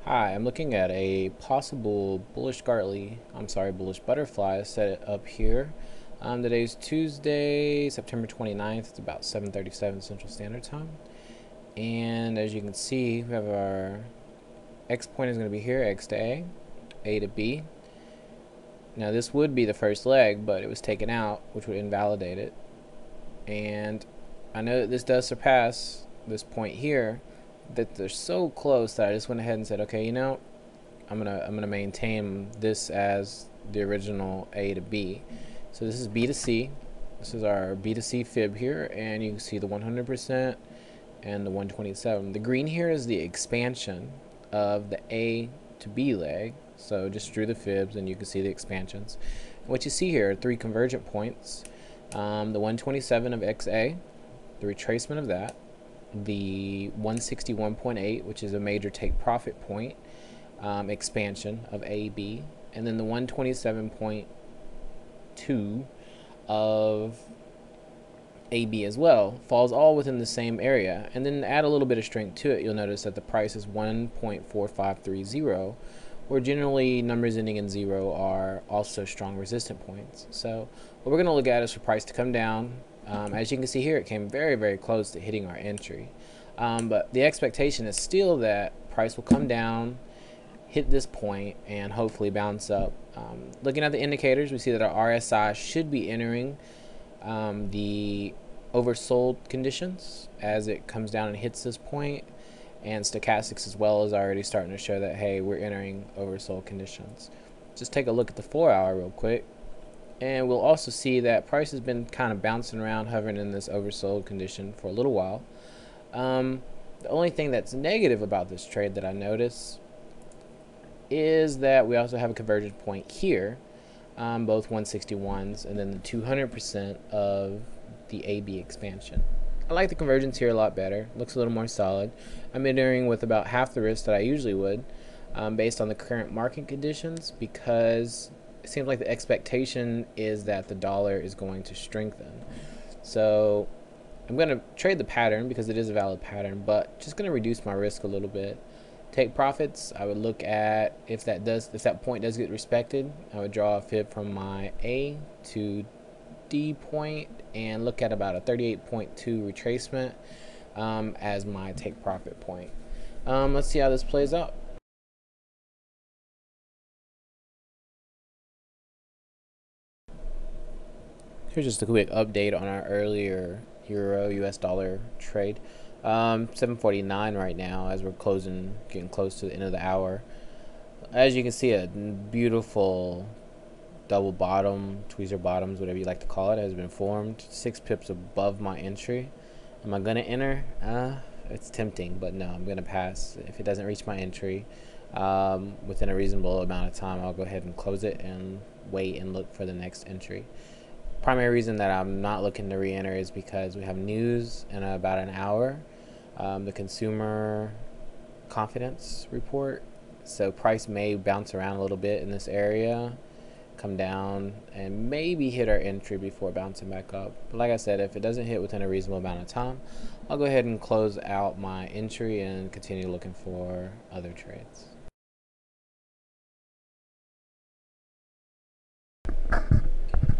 Hi, I'm looking at a possible bullish bullish butterfly set up here. Today's Tuesday, September 29th. It's about 7:37 Central Standard Time. And as you can see, we have our X point is going to be here, X to A to B. Now this would be the first leg, but it was taken out, which would invalidate it. And I know that this does surpass this point here, that they're so close that I just went ahead and said, okay, I'm gonna maintain this as the original A to B. So this is B to C. This is our B to C fib here, and you can see the 100% and the 127. The green here is the expansion of the A to B leg. So just drew the fibs, and you can see the expansions. What you see here are three convergent points: the 127 of XA, the retracement of that, the 161.8, which is a major take profit point, expansion of AB, and then the 127.2 of AB as well, falls all within the same area. And then add a little bit of strength to it, you'll notice that the price is 1.4530, where generally numbers ending in 0 are also strong resistant points. So what we're going to look at is for price to come down. As you can see here, it came very, very close to hitting our entry. But the expectation is still that price will come down, hit this point, and hopefully bounce up. Looking at the indicators, we see that our RSI should be entering the oversold conditions as it comes down and hits this point, and stochastics as well is already starting to show that, hey, we're entering oversold conditions. Just take a look at the 4-hour real quick, and we'll also see that price has been kind of bouncing around, hovering in this oversold condition for a little while. The only thing that's negative about this trade that I notice is that we also have a convergence point here, both 161s, and then the 200% of the AB expansion. I like the convergence here a lot better. Looks a little more solid. I'm entering with about half the risk that I usually would, based on the current market conditions, because it seems like the expectation is that the dollar is going to strengthen. So I'm going to trade the pattern because it is a valid pattern, but just going to reduce my risk a little bit. Take profits, I would look at if that point does get respected, I would draw a fib from my A to D point and look at about a 38.2 retracement as my take profit point. Let's see how this plays out. Here's just a quick update on our earlier Euro US dollar trade. 7:49 right now as we're getting close to the end of the hour. As you can see, a beautiful double bottom, tweezer bottoms, whatever you like to call it, has been formed 6 pips above my entry. Am I gonna enter? It's tempting, but no, I'm gonna pass. If it doesn't reach my entry within a reasonable amount of time, I'll go ahead and close it and wait and look for the next entry. Primary reason that I'm not looking to re-enter is because we have news in about an hour, the consumer confidence report. So price may bounce around a little bit in this area, come down, and maybe hit our entry before bouncing back up. But like I said, if it doesn't hit within a reasonable amount of time, I'll go ahead and close out my entry and continue looking for other trades.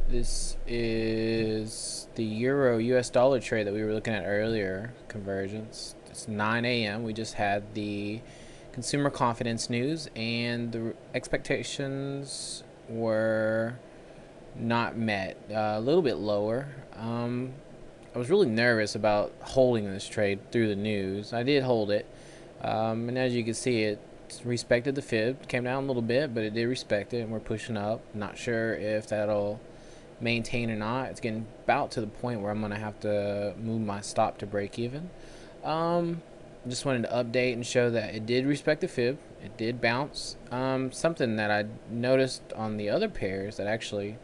This is the Euro US dollar trade that we were looking at earlier, convergence. It's 9 a.m. We just had the consumer confidence news, and the expectations were not met, a little bit lower. I was really nervous about holding this trade through the news. I did hold it, and as you can see, it respected the fib. Came down a little bit, but it did respect it, and we're pushing up. Not sure if that'll maintain or not. It's getting about to the point where I'm gonna have to move my stop to break even. Just wanted to update and show that it did respect the fib. It did bounce. Something that I noticed on the other pairs that actually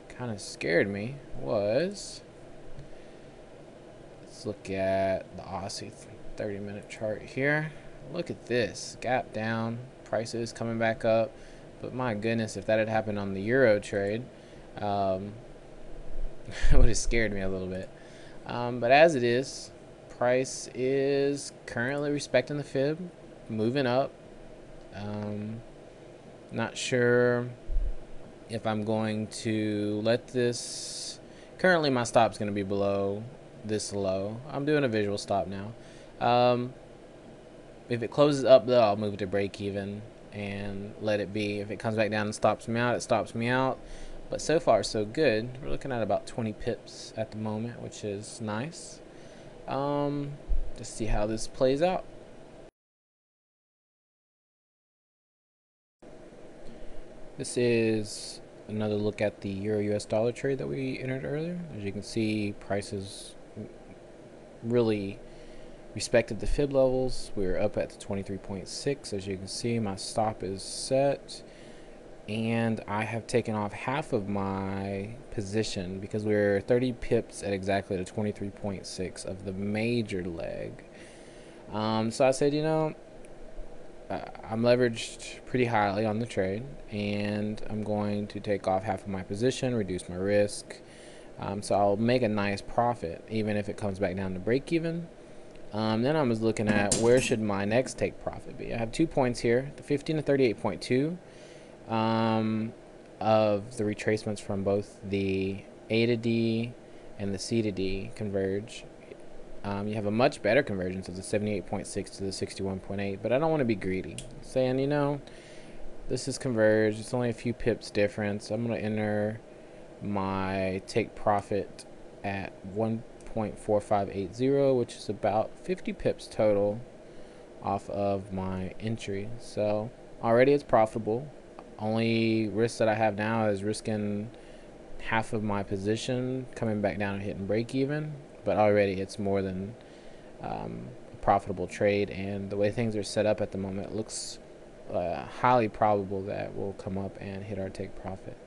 kind of scared me was, let's look at the Aussie 30-minute chart here. Look at this gap down, prices coming back up, but my goodness, if that had happened on the Euro trade, it would have scared me a little bit. But as it is, price is currently respecting the fib, moving up, Not sure if I'm going to let this. Currently my stop's going to be below this low. I'm doing a visual stop now. If it closes up though, I'll move it to break even and let it be. If it comes back down and stops me out, it stops me out. But so far so good. We're looking at about 20 pips at the moment, which is nice. Just see how this plays out. This is another look at the Euro US dollar trade that we entered earlier. As you can see, prices really respected the fib levels. We're up at the 23.6. As you can see, my stop is set, and I have taken off half of my position because we're 30 pips at exactly the 23.6 of the major leg. So I said, you know, I'm leveraged pretty highly on the trade, and I'm going to take off half of my position, reduce my risk. So I'll make a nice profit, even if it comes back down to break even. Then I was looking at where should my next take profit be. I have 2 points here, the 15 to 38.2 of the retracements from both the A to D and the C to D converge. You have a much better convergence of the 78.6 to the 61.8, but I don't want to be greedy. Saying, you know, this is converged. It's only a few pips difference. I'm going to enter my take profit at 1.4580, which is about 50 pips total off of my entry. So already it's profitable. Only risk that I have now is risking half of my position coming back down and hitting break even, but already it's more than a profitable trade, and the way things are set up at the moment, it looks highly probable that we'll come up and hit our take profit.